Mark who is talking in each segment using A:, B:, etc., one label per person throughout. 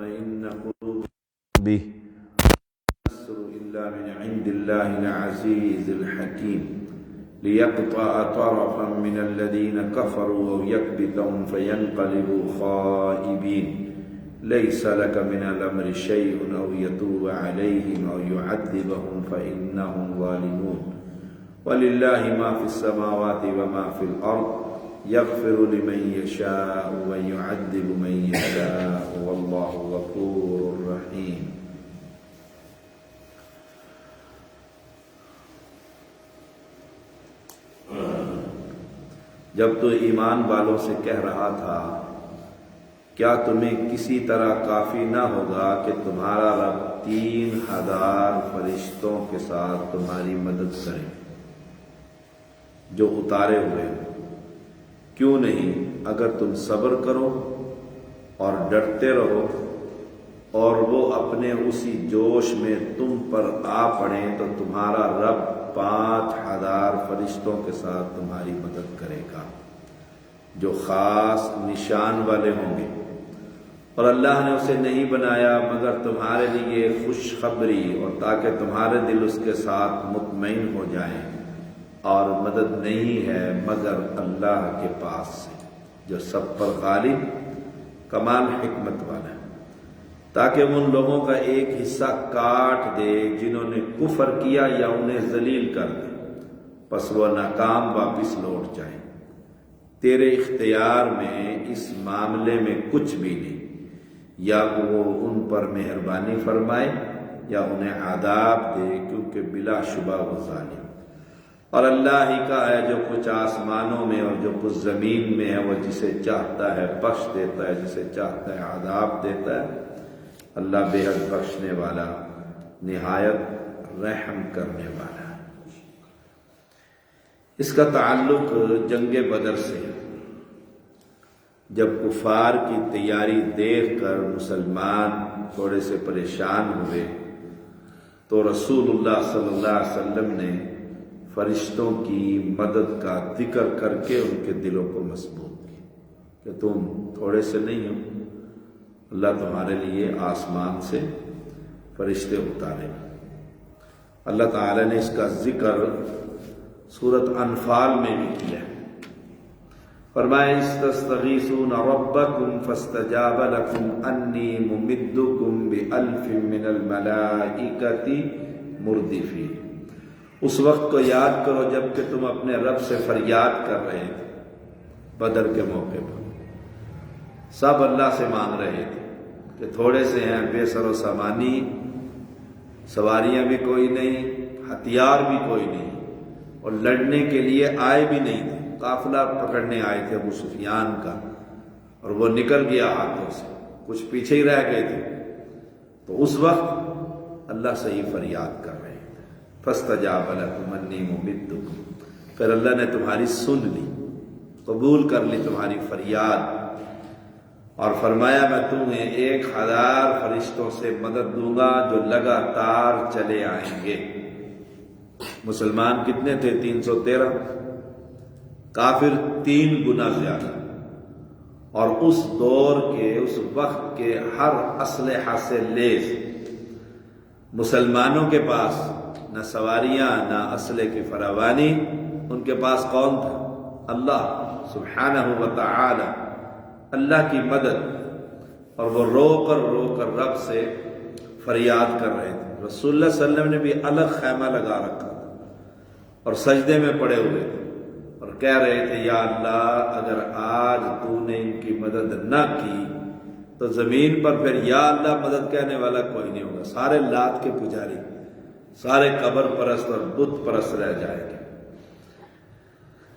A: تطمئن قلوب به النصر إلا من عند الله العزيز الحكيم ليقطع طرفا من الذين كفروا أو يكبتهم فينقلبوا خائبين ليس لك من الأمر شيء أو يتوب عليهم أو يعذبهم فإنهم ظالمون ولله ما في السماوات وما في الأرض يغفر لمن يشاء ويعذب من يشاء والله غفور رحيم۔ جب تو ایمان والوں سے کہہ رہا تھا کیا تمہیں کسی طرح کافی نہ ہوگا کہ تمہارا رب 3000 فرشتوں کے ساتھ تمہاری مدد کرے جو اتارے ہوئے ہو؟ کیوں نہیں اگر تم صبر کرو اور ڈرتے رہو اور وہ اپنے اسی جوش میں تم پر آ پڑیں تو تمہارا رب 5000 فرشتوں کے ساتھ تمہاری مدد کرے گا جو خاص نشان والے ہوں گے، اور اللہ نے اسے نہیں بنایا مگر تمہارے لیے خوشخبری اور تاکہ تمہارے دل اس کے ساتھ مطمئن ہو جائیں، اور مدد نہیں ہے مگر اللہ کے پاس سے جو سب پر غالب کمال حکمت والا ہے، تاکہ وہ ان لوگوں کا ایک حصہ کاٹ دے جنہوں نے کفر کیا یا انہیں ذلیل کر دے، پس وہ ناکام واپس لوٹ جائیں۔ تیرے اختیار میں اس معاملے میں کچھ بھی نہیں، یا وہ ان پر مہربانی فرمائے یا انہیں عذاب دے، کیونکہ بلا شبہ وہ ظالم۔ اور اللہ ہی کا ہے جو کچھ آسمانوں میں اور جو کچھ زمین میں ہے، وہ جسے چاہتا ہے بخش دیتا ہے، جسے چاہتا ہے عذاب دیتا ہے۔ اللہ بے حد بخشنے والا نہایت رحم کرنے والا ہے۔ اس کا تعلق جنگ بدر سے ہے۔ جب کفار کی تیاری دیکھ کر مسلمان تھوڑے سے پریشان ہوئے تو رسول اللہ صلی اللہ علیہ وسلم نے فرشتوں کی مدد کا ذکر کر کے ان کے دلوں کو مضبوط کیا کہ تم تھوڑے سے نہیں ہو، اللہ تمہارے لیے آسمان سے فرشتے اتارے۔ اللہ تعالی نے اس کا ذکر سورۃ انفال میں بھی کیا ہے، فرمایا استستغیثون ربکم فاستجاب لکم انی ممدکم بألف من الملائکۃ مردفین۔ اس وقت کو یاد کرو جب کہ تم اپنے رب سے فریاد کر رہے تھے بدر کے موقع پر، سب اللہ سے مانگ رہے تھے کہ تھوڑے سے ہیں، بے سر و سامانی، سواریاں بھی کوئی نہیں، ہتھیار بھی کوئی نہیں، اور لڑنے کے لیے آئے بھی نہیں تھے، قافلہ پکڑنے آئے تھے ابو سفیان کا، اور وہ نکل گیا ہاتھوں سے، کچھ پیچھے ہی رہ گئے تھے۔ تو اس وقت اللہ سے ہی فریاد کر رہے تھے، فاستجاب لکم انی ممدکم، پھر اللہ نے تمہاری سن لی، قبول کر لی تمہاری فریاد، اور فرمایا میں تمہیں 1000 فرشتوں سے مدد دوں گا جو لگاتار چلے آئیں گے۔ مسلمان کتنے تھے؟ 313، کافر 3 گنا زیادہ، اور اس دور کے اس وقت کے ہر اسلحہ سے لیس مسلمانوں کے پاس نہ سواریاں نہ اسلحے کی فراوانی، ان کے پاس کون تھا؟ اللہ سبحانہ و تعالی، اللہ کی مدد، اور وہ رو کر رب سے فریاد کر رہے تھے۔ رسول اللہ صلی اللہ علیہ وسلم نے بھی الگ خیمہ لگا رکھا تھا اور سجدے میں پڑے ہوئے تھے اور کہہ رہے تھے یا اللہ اگر آج تو نے ان کی مدد نہ کی تو زمین پر پھر یا اللہ مدد کہنے والا کوئی نہیں ہوگا، سارے لات کے پجاری، سارے قبر پرست اور بت پرست رہ جائیں گے۔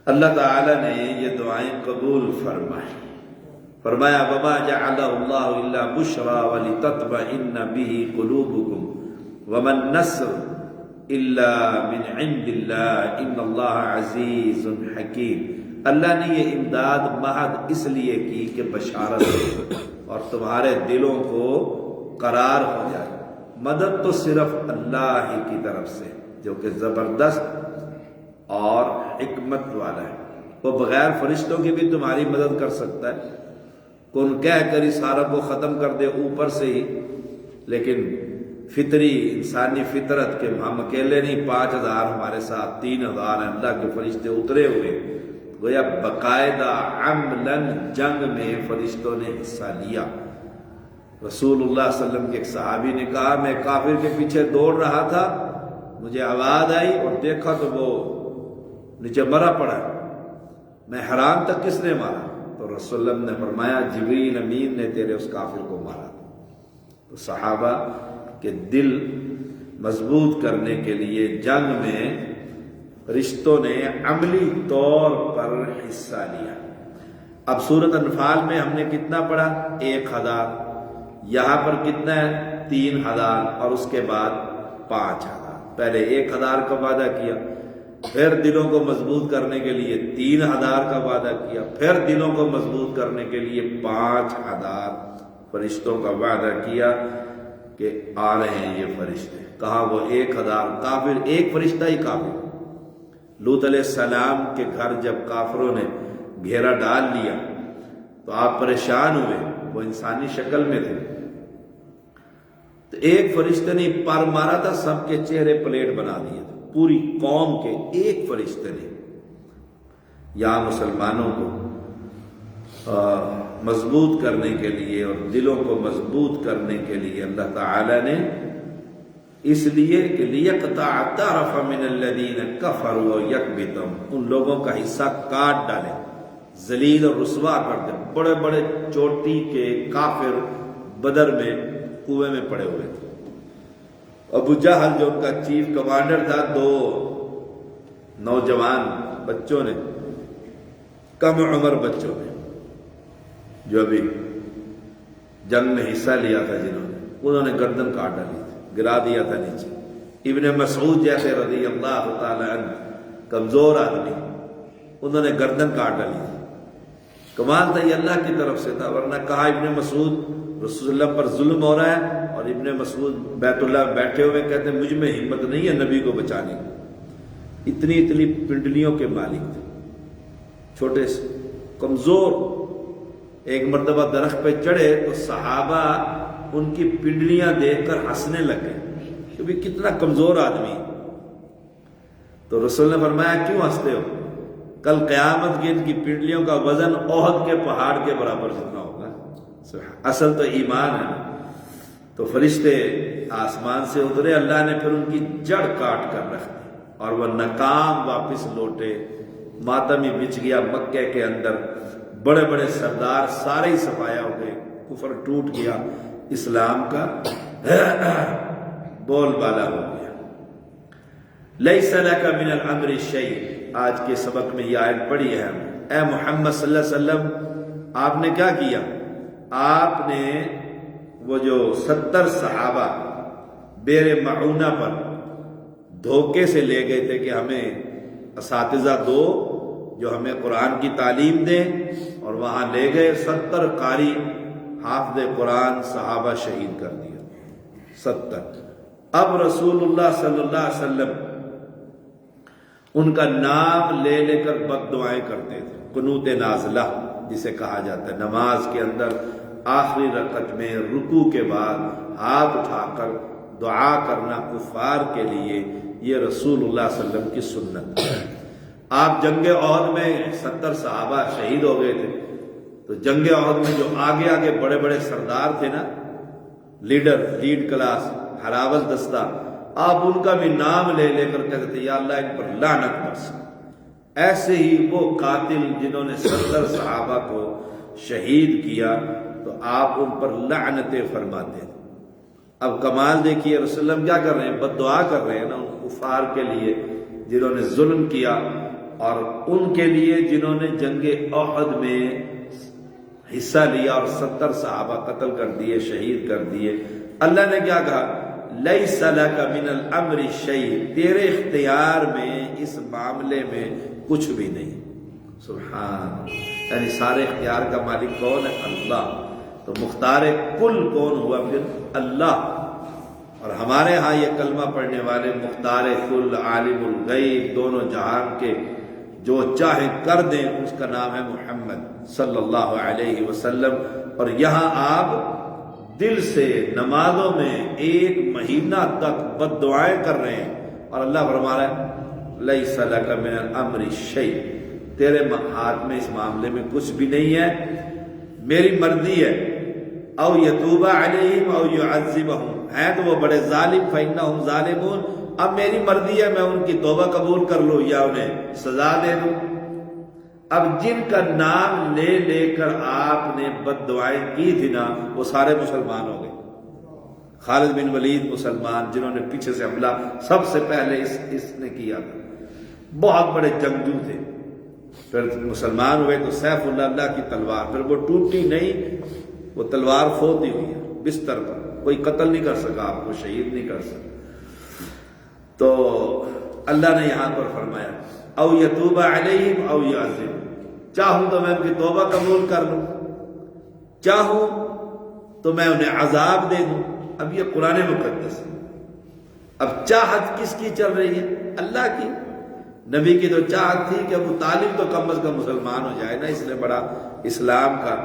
A: اللہ تعالی نے یہ دعائیں قبول فرمائی، فرمایا وما جعلہ اللہ الا بشرا ولتطمئن به قلوبکم وما النصر الا من عند اللہ ان اللہ عزیز حکیم۔ اللہ نے یہ امداد محض اس لیے کی کہ بشارت ہو اور تمہارے دلوں کو قرار ہو جائے۔ مدد تو صرف اللہ ہی کی طرف سے جو کہ زبردست اور حکمت والا ہے، وہ بغیر فرشتوں کی بھی تمہاری مدد کر سکتا ہے، کن کہہ کر اس حرب کو ختم کر دے اوپر سے ہی، لیکن فطری انسانی فطرت کے ہم اکیلے نہیں، 5000 ہمارے ساتھ، 3000 ہیں، اللہ کے فرشتے اترے ہوئے، گویا باقاعدہ عملاً جنگ میں فرشتوں نے حصہ لیا۔ رسول اللہ صلی اللہ علیہ وسلم کے ایک صحابی نے کہا میں کافر کے پیچھے دوڑ رہا تھا، مجھے آواز آئی اور دیکھا تو وہ نیچے مرا پڑا ہے، میں حیران تک کس نے مارا؟ تو رسول اللہ نے فرمایا جبریل امین نے تیرے اس کافر کو مارا۔ تو صحابہ کے دل مضبوط کرنے کے لیے جنگ میں رشتوں نے عملی طور پر حصہ لیا۔ اب سورۃ انفال میں ہم نے کتنا پڑھا؟ 1000، یہاں پر کتنا ہے؟ 3000، اور اس کے بعد 5000۔ پہلے 1000 کا وعدہ کیا، پھر دلوں کو مضبوط کرنے کے لیے 3000 کا وعدہ کیا، پھر دلوں کو مضبوط کرنے کے لیے 5000 فرشتوں کا وعدہ کیا کہ آ رہے ہیں یہ فرشتے۔ کہا وہ 1000 کافر، ایک فرشتہ ہی کافر۔ لوط علیہ السلام کے گھر جب کافروں نے گھیرا ڈال لیا تو آپ پریشان ہوئے، وہ انسانی شکل میں تھے، تو ایک فرشتے نے پر مارا تھا، سب کے چہرے پلیٹ بنا دیے تھے، پوری قوم کے ایک فرشتے نے۔ یہاں مسلمانوں کو مضبوط کرنے کے لیے اور دلوں کو مضبوط کرنے کے لیے اللہ تعالی نے اس لیے کہ لِيَقْطَعَ الطَّرَفَ مِنَ الَّذِينَ كَفَرُوا وَيَكْبِتَهُمْ، ان لوگوں کا حصہ کاٹ ڈالے، ذلیل اور رسوا کر دے۔ بڑے بڑے چوٹی کے کافر بدر میں کنویں میں پڑے ہوئے تھے۔ ابو جہل جو ان کا چیف کمانڈر تھا، 2 نوجوان بچوں نے، کم عمر بچوں نے جو ابھی جنگ میں حصہ لیا تھا، انہوں نے گردن کاٹ ڈالی تھی، گرا دیا تھا نیچے۔ ابن مسعود جیسے رضی اللہ تعالی عنہ کمزور آدمی، انہوں نے گردن کاٹ ڈالی تھی۔ کمال تھا یہ اللہ کی طرف سے تھا، ورنہ کہا ابن مسعود رسول اللہ پر ظلم ہو رہا ہے، اور ابن مسعود بیت اللہ میں بیٹھے ہوئے کہتے ہیں مجھ میں ہمت نہیں ہے نبی کو بچانے کی۔ اتنی اتنی پنڈلیوں کے مالک تھے، چھوٹے سے کمزور۔ ایک مرتبہ درخت پہ چڑھے تو صحابہ ان کی پنڈلیاں دیکھ کر ہنسنے لگے کہ بھی کتنا کمزور آدمی۔ تو رسول نے فرمایا کیوں ہنستے ہو؟ کل قیامت کی ان کی پنڈلیوں کا وزن احد کے پہاڑ کے برابر جتنا ہوگا۔ اصل تو ایمان ہے۔ تو فرشتے آسمان سے اترے، اللہ نے پھر ان کی جڑ کاٹ کر رکھ دی اور وہ ناکام واپس لوٹے۔ ماتم ہی بچ گیا مکے کے اندر، بڑے بڑے سردار سارے ہی صفایا ہو گئے، کفر ٹوٹ گیا، اسلام کا بول بالا ہو گیا۔ لیس لک من الامر شیء، آج کے سبق میں یہ آیت پڑھی ہے۔ اے محمد صلی اللہ علیہ وسلم، آپ نے کیا کیا؟ آپ نے وہ جو 70 صحابہ بیر معونہ پر دھوکے سے لے گئے تھے کہ ہمیں اساتذہ دو جو ہمیں قرآن کی تعلیم دیں، اور وہاں لے گئے 70 قاری حافظ قرآن صحابہ شہید کر دیا، 70۔ اب رسول اللہ صلی اللہ علیہ وسلم ان کا نام لے لے کر بد دعائیں کرتے تھے، قنوت نازلہ جسے کہا جاتا ہے، نماز کے اندر آخری رکعت میں رکوع کے بعد ہاتھ اٹھا کر دعا کرنا کفار کے لیے، یہ رسول اللہ صلی اللہ علیہ وسلم کی سنت ہے۔ آپ جنگ احد میں 70 صحابہ شہید ہو گئے تھے، تو جنگ احد میں جو آگے آگے بڑے بڑے سردار تھے نا، لیڈر، لیڈ کلاس، ہراول دستہ، آپ ان کا بھی نام لے لے کر کہتے تھے یا اللہ ان پر لعنت برس۔ ایسے ہی وہ قاتل جنہوں نے 70 صحابہ کو شہید کیا، تو آپ ان پر لعنتیں فرماتے تھے۔ اب کمال دیکھیے رسول اللہ کیا کر رہے ہیں؟ بد دعا کر رہے ہیں نا ان کفار کے لیے جنہوں نے ظلم کیا، اور ان کے لیے جنہوں نے جنگ احد میں حصہ لیا اور 70 صحابہ قتل کر دیے، شہید کر دیے۔ اللہ نے کیا کہا؟ لیس لک من الامر شیء، تیرے اختیار میں اس معاملے میں کچھ بھی نہیں۔ سبحان، یعنی سارے اختیار کا مالک کون ہے؟ اللہ۔ تو مختار کل کون ہوا پھر؟ اللہ۔ اور ہمارے ہاں یہ کلمہ پڑھنے والے مختار کل، عالم الغیب، دونوں جہان کے، جو چاہے کر دیں، اس کا نام ہے محمد صلی اللہ علیہ وسلم۔ اور یہاں آپ دل سے نمازوں میں 1 مہینہ تک بد دعائیں کر رہے ہیں، اور اللہ فرما رہا ہے لیس لک من الامر شیء، تیرے ہاتھ میں اس معاملے میں کچھ بھی نہیں ہے، میری مرضی ہے، او یتوب علیہم او یعذبہم، ہیں تو وہ بڑے ظالم فإنہم ظالمون، اب میری مرضی ہے میں ان کی توبہ قبول کر لوں یا انہیں سزا دے دوں۔ اب جن کا نام لے لے کر آپ نے بد دعائیں کی تھی نا، وہ سارے مسلمان ہو گئے۔ خالد بن ولید مسلمان، جنہوں نے پیچھے سے حملہ سب سے پہلے اس نے کیا تھا، بہت بڑے جنگجو تھے، پھر مسلمان ہوئے تو سیف اللہ کی تلوار، پھر وہ ٹوٹی نہیں، وہ تلوار فوتی ہوئی ہے بستر پر، کوئی قتل نہیں کر سکا، آپ کو شہید نہیں کر سکا۔ تو اللہ نے یہاں پر فرمایا او یتوب علیہم او یعذب، چاہوں تو میں ان کی توبہ قبول کر لوں، چاہوں تو میں انہیں عذاب دے دوں۔ اب یہ قرآن مقدس ہے، اب چاہت کس کی چل رہی ہے؟ اللہ کی۔ نبی کی تو چاہت تھی کہ ابو طالب تو کم از کم مسلمان ہو جائے نا، اس نے بڑا اسلام کا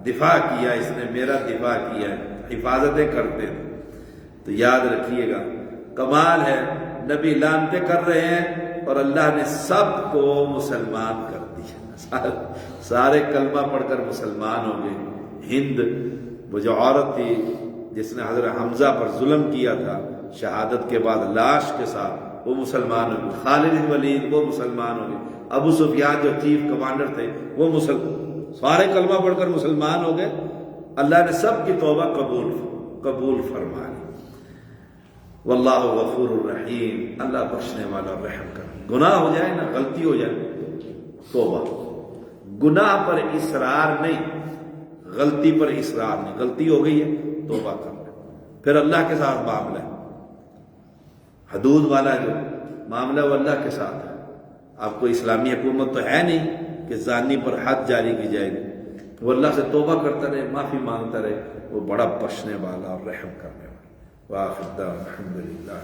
A: دفاع کیا، اس نے میرا دفاع کیا، حفاظتیں کرتے تھے۔ تو یاد رکھیے گا، کمال ہے، نبی لانتے کر رہے ہیں اور اللہ نے سب کو مسلمان کر دیا، سارے کلمہ پڑھ کر مسلمان ہو گئے۔ ہند وہ جو عورت تھی جس نے حضرت حمزہ پر ظلم کیا تھا شہادت کے بعد لاش کے ساتھ، وہ مسلمان ہو گئے۔ خالد بن ولید وہ مسلمان ہو گئے۔ ابو سفیان جو چیف کمانڈر تھے وہ سارے کلمہ پڑھ کر مسلمان ہو گئے۔ اللہ نے سب کی توبہ قبول فرما لی۔ واللہ غفور الرحیم، اللہ بخشنے والا رحم کر۔ گناہ ہو جائے نا، غلطی ہو جائے، توبہ، گناہ پر اصرار نہیں، غلطی پر اصرار نہیں، غلطی ہو گئی ہے توبہ کر لیں، پھر اللہ کے ساتھ معاملہ ہے، حدود والا جو معاملہ وہ اللہ کے ساتھ ہے۔ آپ کو اسلامی حکومت تو ہے نہیں کہ زانی پر حد جاری کی جائے گی، وہ اللہ سے توبہ کرتا رہے، معافی مانگتا رہے، وہ بڑا بخشنے والا اور رحم کرنے والا۔ وآخر دعوانا الحمدللہ۔